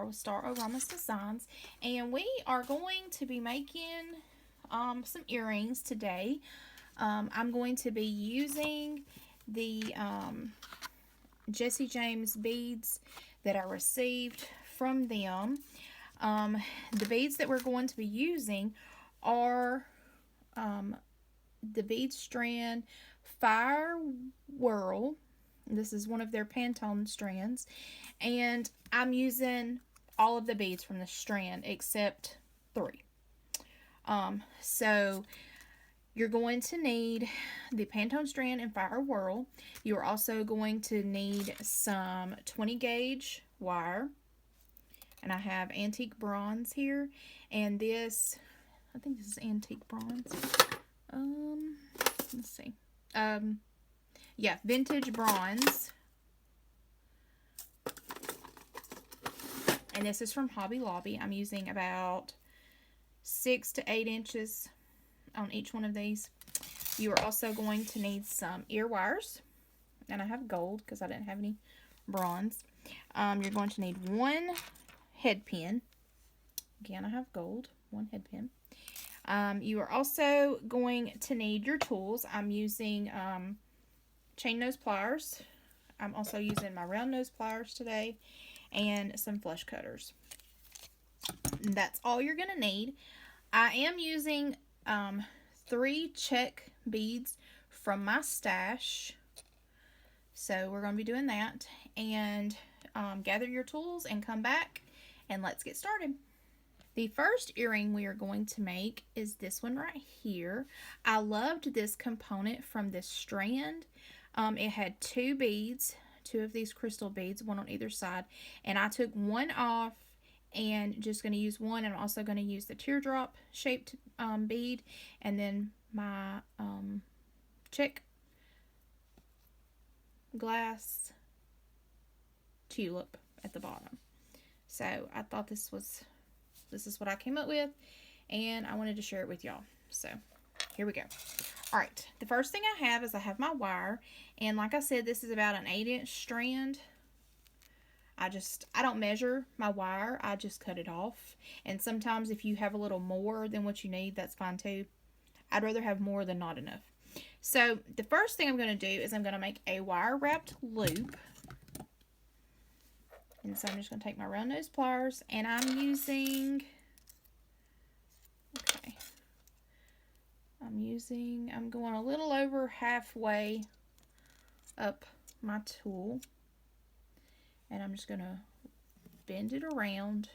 with staroramas.designs, and we are going to be making some earrings today. I'm going to be using the Jesse James beads that I received from them. The beads that we're going to be using are the Bead Strand Fire Whirl. This is one of their Pantone strands, and I'm using all of the beads from the strand except 3. So you're going to need the Pantone strand and Fire Whirl. You're also going to need some 20 gauge wire, and I have antique bronze here, and this, I think this is antique bronze. Let's see. Yeah, vintage bronze. And this is from Hobby Lobby. I'm using about 6 to 8 inches on each one of these. You are also going to need some ear wires. And I have gold because I didn't have any bronze. You're going to need 1 head pin. Again, I have gold. 1 head pin. You are also going to need your tools. I'm using chain nose pliers. I'm also using my round nose pliers today, and some flush cutters. And that's all you're going to need. I am using 3 check beads from my stash. So we're going to be doing that. And gather your tools and come back and let's get started. The first earring we are going to make is this one right here. I loved this component from this strand. It had 2 beads, 2 of these crystal beads, 1 on either side, and I took 1 off and just going to use 1. I'm also going to use the teardrop shaped bead, and then my check glass tulip at the bottom. So I thought this is what I came up with, and I wanted to share it with y'all. So here we go. All right, the first thing I have my wire, and like I said, this is about an 8-inch strand. I don't measure my wire, I just cut it off. And sometimes if you have a little more than what you need, that's fine too. I'd rather have more than not enough. So the first thing I'm going to do is I'm going to make a wire wrapped loop. And so I'm just going to take my round nose pliers, and I'm going a little over halfway up my tool, and I'm just going to bend it around,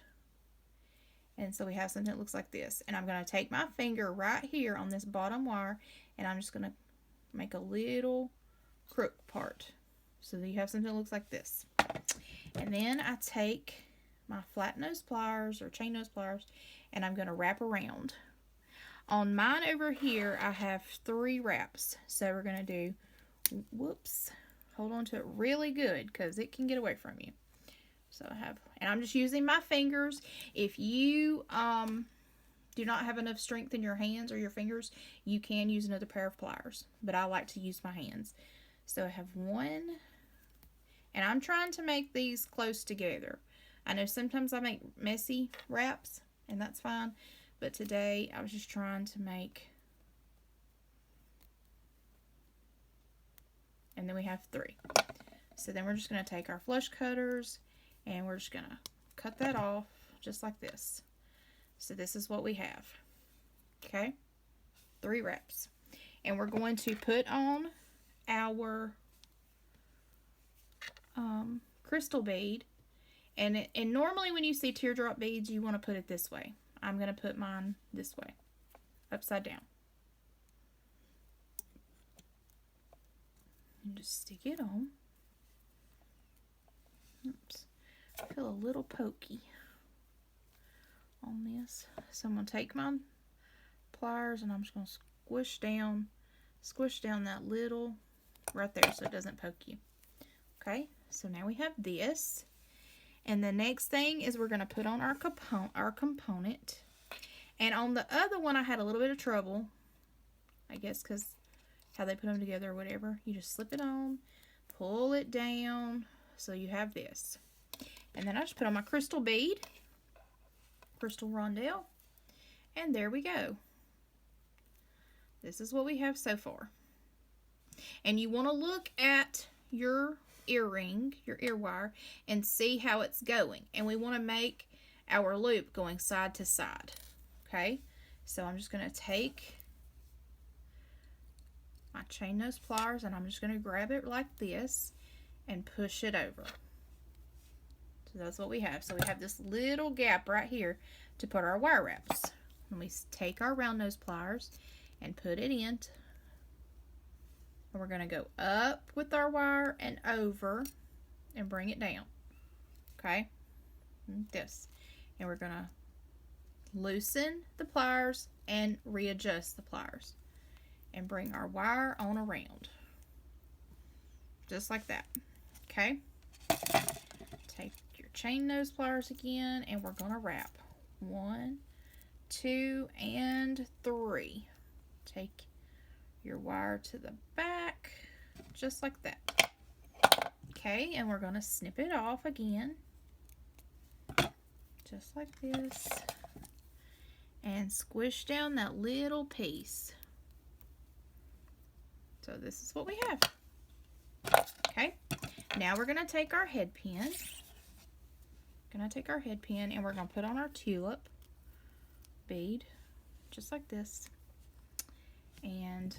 and so we have something that looks like this. And I'm going to take my finger right here on this bottom wire, and I'm just going to make a little crook part so that you have something that looks like this. And then I take my flat nose pliers or chain nose pliers, and I'm going to wrap around. On mine over here, I have 3 wraps. So we're going to do, whoops, hold on to it really good because it can get away from you. So and I'm just using my fingers. If you do not have enough strength in your hands or your fingers, you can use another pair of pliers. But I like to use my hands. So I have 1, and I'm trying to make these close together. I know sometimes I make messy wraps, and that's fine. But today, I was just trying to make, and then we have 3. So then we're just going to take our flush cutters, and we're just going to cut that off just like this. So this is what we have. Okay? 3 wraps. And we're going to put on our crystal bead. And normally when you see teardrop beads, you want to put it this way. I'm going to put mine this way, upside down. And just stick it on. Oops. I feel a little pokey on this. So I'm going to take my pliers, and I'm just going to squish down that little right there so it doesn't poke you. Okay, so now we have this. And the next thing is we're going to put on our component. And on the other one, I had a little bit of trouble. I guess because how they put them together or whatever. You just slip it on, pull it down, so you have this. And then I just put on my crystal bead, crystal rondelle, and there we go. This is what we have so far. And you want to look at your earring, your ear wire, and see how it's going. And we want to make our loop going side to side. Okay, so I'm just going to take my chain nose pliers and I'm just going to grab it like this and push it over. So that's what we have. So we have this little gap right here to put our wire wraps. And we take our round nose pliers and put it in. And we're going to go up with our wire and over and bring it down. Okay? Like this. And we're going to loosen the pliers and readjust the pliers. And bring our wire on around. Just like that. Okay? Take your chain nose pliers again and we're going to wrap. 1, 2, and 3. Take your wire to the back, just like that. Okay, and we're going to snip it off again, just like this, and squish down that little piece. So this is what we have. Okay, now we're going to take our head pin. And we're going to put on our tulip bead, just like this. And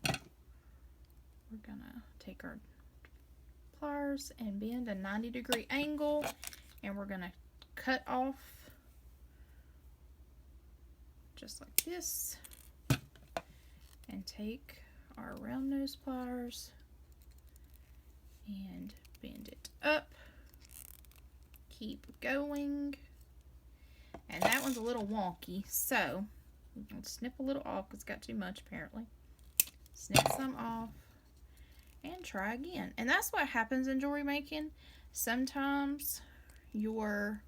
we're going to take our pliers and bend a 90-degree angle, and we're going to cut off just like this, and take our round nose pliers and bend it up. Keep going. And that one's a little wonky, so I'll snip a little off because it's got too much apparently. Snip some off and try again. And that's what happens in jewelry making. Sometimes your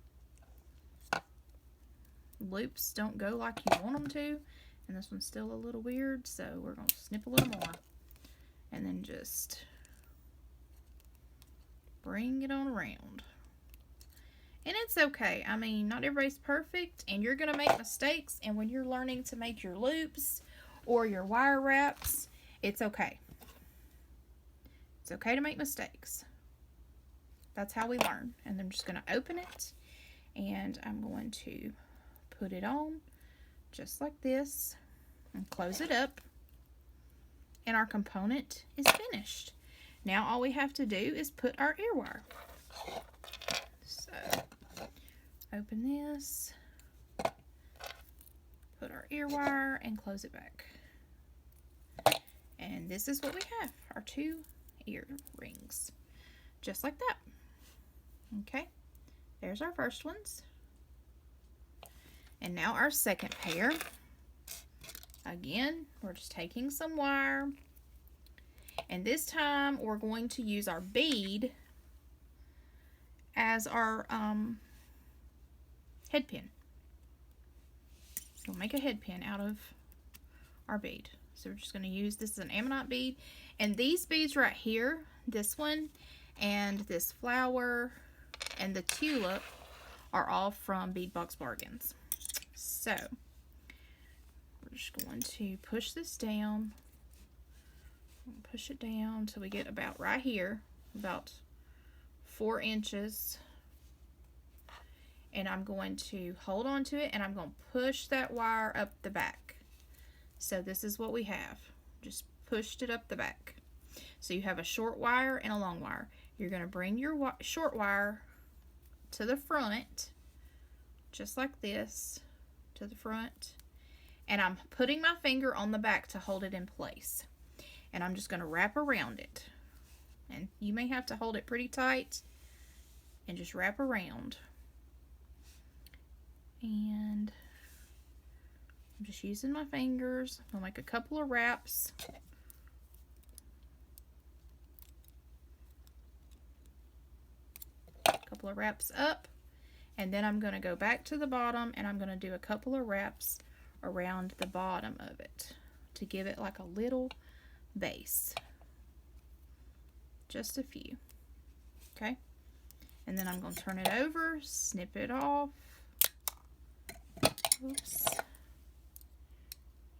loops don't go like you want them to, and this one's still a little weird, so we're going to snip a little more and then just bring it on around. And it's okay. I mean, not everybody's perfect, and you're going to make mistakes. And when you're learning to make your loops or your wire wraps, it's okay. It's okay to make mistakes. That's how we learn. And I'm just going to open it, and I'm going to put it on just like this and close it up. And our component is finished. Now all we have to do is put our ear wire. So, open this, put our ear wire, and close it back. And this is what we have, our 2 earrings, just like that. Okay, there's our first ones. And now our second pair. Again, we're just taking some wire, and this time we're going to use our bead as our head pin. We'll make a head pin out of our bead. So we're just going to use, this is an ammonite bead, and these beads right here, this one and this flower and the tulip, are all from Bead Box Bargains. So we're just going to push this down, push it down until we get about right here, about 4 inches, and I'm going to hold on to it, and I'm going to push that wire up the back. So this is what we have, just pushed it up the back. So you have a short wire and a long wire. You're going to bring your short wire to the front, just like this, to the front, and I'm putting my finger on the back to hold it in place, and I'm just going to wrap around it. And you may have to hold it pretty tight and just wrap around. And I'm just using my fingers. I'll make a couple of wraps. A couple of wraps up. And then I'm going to go back to the bottom, and I'm going to do a couple of wraps around the bottom of it to give it like a little base. Just a few. Okay. And then I'm going to turn it over, snip it off. Oops.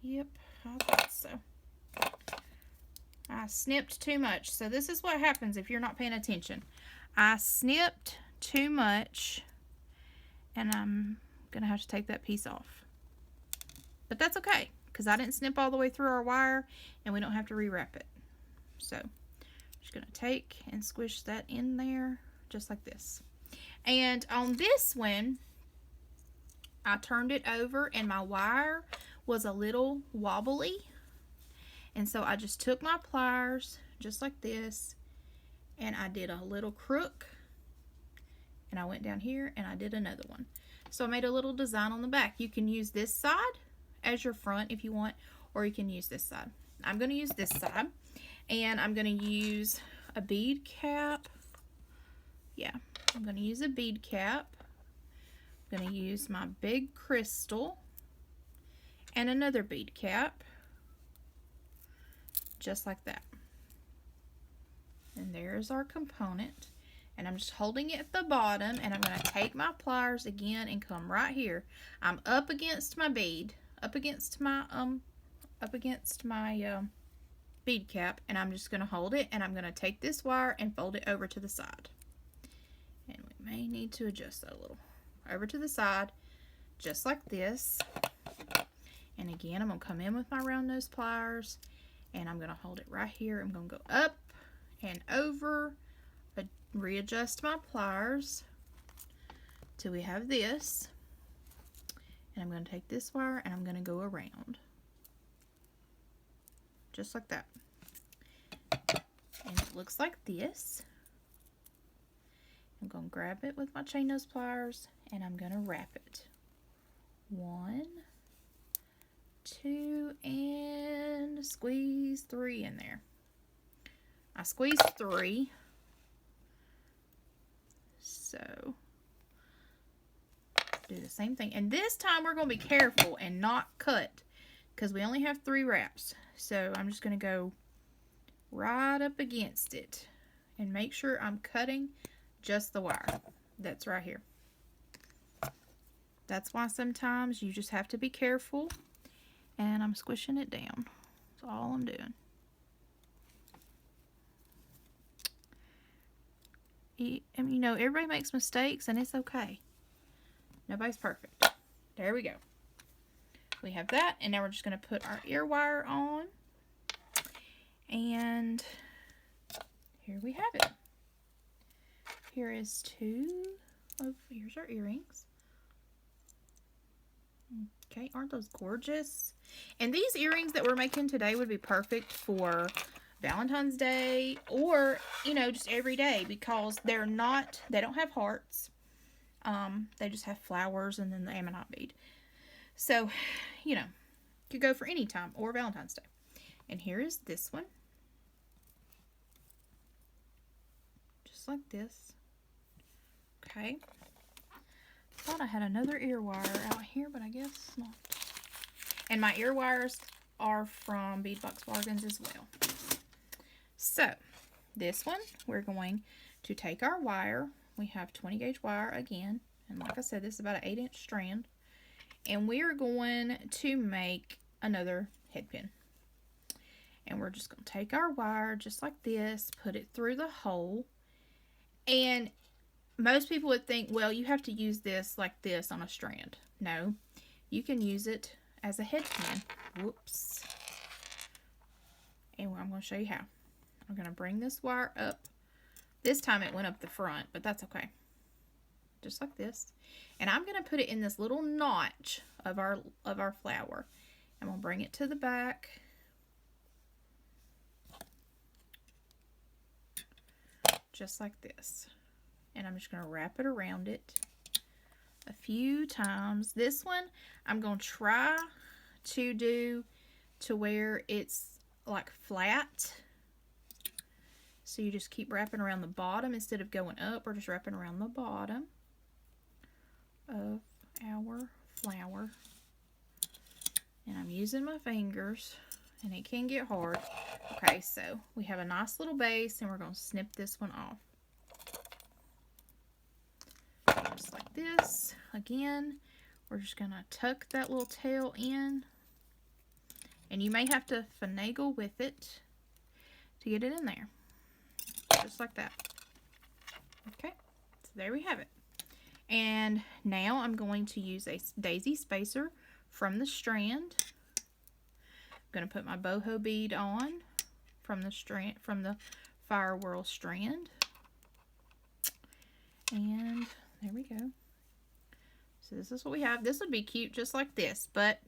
Yep, I thought so. I snipped too much. So this is what happens if you're not paying attention. I snipped too much, and I'm going to have to take that piece off. But that's okay, because I didn't snip all the way through our wire, and we don't have to rewrap it. So I'm just going to take and squish that in there, just like this. And on this one, I turned it over, and my wire was a little wobbly. And so I just took my pliers, just like this, and I did a little crook, and I went down here and I did another one. So I made a little design on the back. You can use this side as your front if you want, or you can use this side. I'm going to use this side, and I'm going to use a bead cap. Yeah, I'm going to use a bead cap. I'm going to use my big crystal and another bead cap, just like that. And there's our component. And I'm just holding it at the bottom, and I'm going to take my pliers again and come right here. I'm up against my bead, up against my bead cap, and I'm just going to hold it, and I'm going to take this wire and fold it over to the side. And we may need to adjust that a little. Over to the side, just like this. And again, I'm going to come in with my round nose pliers, and I'm going to hold it right here. I'm going to go up and over, readjust my pliers till we have this. And I'm going to take this wire and I'm going to go around. Just like that. And it looks like this. I'm going to grab it with my chain nose pliers and I'm going to wrap it. 1, 2, and squeeze 3 in there. I squeezed 3. So do the same thing. And this time we're going to be careful and not cut, because we only have 3 wraps. So I'm just going to go right up against it and make sure I'm cutting just the wire that's right here. That's why sometimes you just have to be careful. And I'm squishing it down. That's all I'm doing. And you know, everybody makes mistakes, and it's okay. Nobody's perfect. There we go. We have that, and now we're just going to put our ear wire on. And here we have it. Here's our earrings. Okay, aren't those gorgeous? And these earrings that we're making today would be perfect for Valentine's Day, or, you know, just every day, because they don't have hearts. They just have flowers and then the ammonite bead. So, you know, could go for any time or Valentine's Day. And here is this one. Just like this. Okay. Thought I had another ear wire out here, but I guess not. And my ear wires are from Beadbox Bargains as well. So, this one, we're going to take our wire. We have 20 gauge wire again. And like I said, this is about an 8-inch strand. And we are going to make another head pin. And we're just going to take our wire just like this, put it through the hole. And most people would think, well, you have to use this like this on a strand. No, you can use it as a head pin. Whoops. And I'm going to show you how. I'm going to bring this wire up. This time it went up the front, but that's okay. Just like this. And I'm going to put it in this little notch of our flower. I'm going to bring it to the back. Just like this. And I'm just going to wrap it around it a few times. This one I'm going to try to do to where it's like flat. So you just keep wrapping around the bottom instead of going up. We're just wrapping around the bottom of our flower. And I'm using my fingers, and it can get hard. Okay, so we have a nice little base, and we're going to snip this one off. Just like this. Again, we're just going to tuck that little tail in. And you may have to finagle with it to get it in there. Just like that. Okay, so there we have it. And now I'm going to use a daisy spacer from the Strand. I'm going to put my boho bead on from the Strand, from the Fire Whirl Strand. And there we go. So this is what we have. This would be cute just like this, but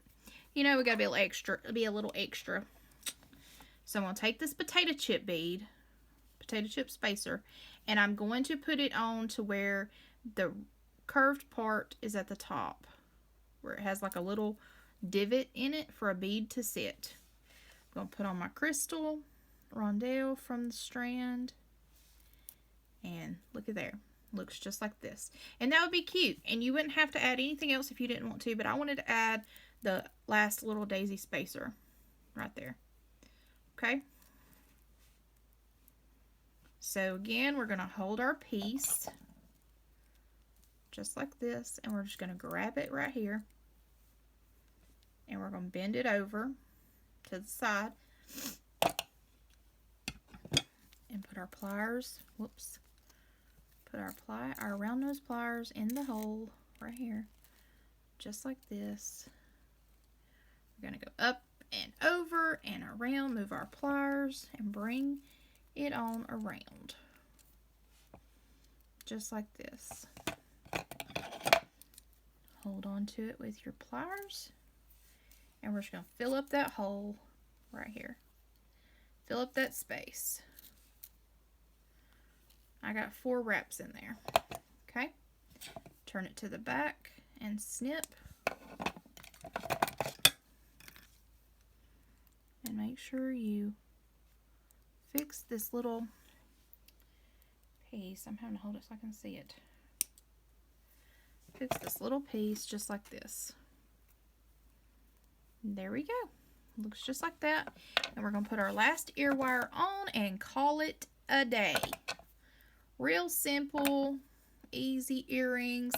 you know, we got to be a little extra. So I'm going to take this potato chip bead, potato chip spacer, and I'm going to put it on to where the curved part is at the top, where it has like a little divot in it for a bead to sit. I'm going to put on my crystal rondelle from the Strand, and look at there. Looks just like this. And that would be cute, and you wouldn't have to add anything else if you didn't want to, but I wanted to add the last little daisy spacer right there. Okay, so again, we're going to hold our piece just like this, and we're just going to grab it right here, and we're going to bend it over to the side and put our pliers, whoops, put our round nose pliers in the hole right here, just like this. We're going to go up and over and around, move our pliers, and bring it on around. Just like this. Hold on to it with your pliers. And we're just going to fill up that hole right here. Fill up that space. I got 4 wraps in there. Okay. Turn it to the back and snip. And make sure you fix this little piece. I'm having to hold it so I can see it. Fix this little piece just like this. And there we go. Looks just like that. And we're going to put our last ear wire on and call it a day. Real simple, easy earrings.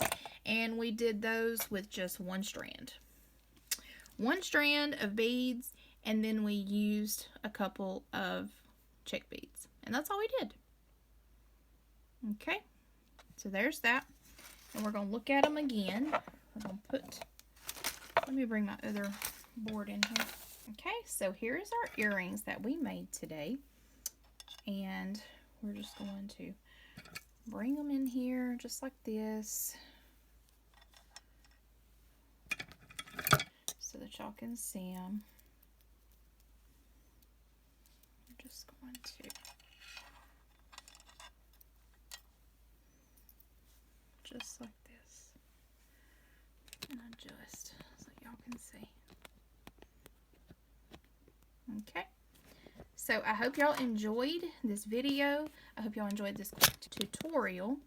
And we did those with just 1 strand. 1 strand of beads. And then we used a couple of check beads. And that's all we did. Okay. So there's that. And we're going to look at them again. We're going to put, let me bring my other board in here. Okay. So here's our earrings that we made today. And we're just going to bring them in here just like this, so that y'all can see them. Just going to just like this and adjust so y'all can see. Okay, so I hope y'all enjoyed this video. I hope y'all enjoyed this tutorial.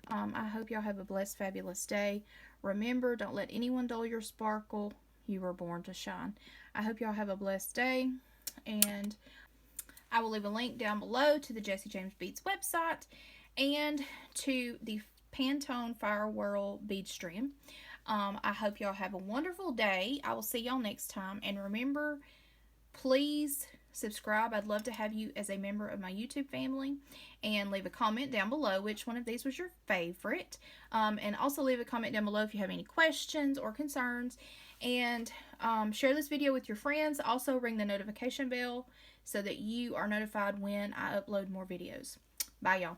I hope y'all have a blessed, fabulous day. Remember, don't let anyone dull your sparkle. You were born to shine. I hope y'all have a blessed day, and I will leave a link down below to the Jessie James Beads website and to the Pantone Fire Whirl bead stream. I hope y'all have a wonderful day. I will see y'all next time. And remember, please subscribe. I'd love to have you as a member of my YouTube family. And leave a comment down below which one of these was your favorite. And also leave a comment down below if you have any questions or concerns. And share this video with your friends. Also ring the notification bell so that you are notified when I upload more videos. Bye, y'all.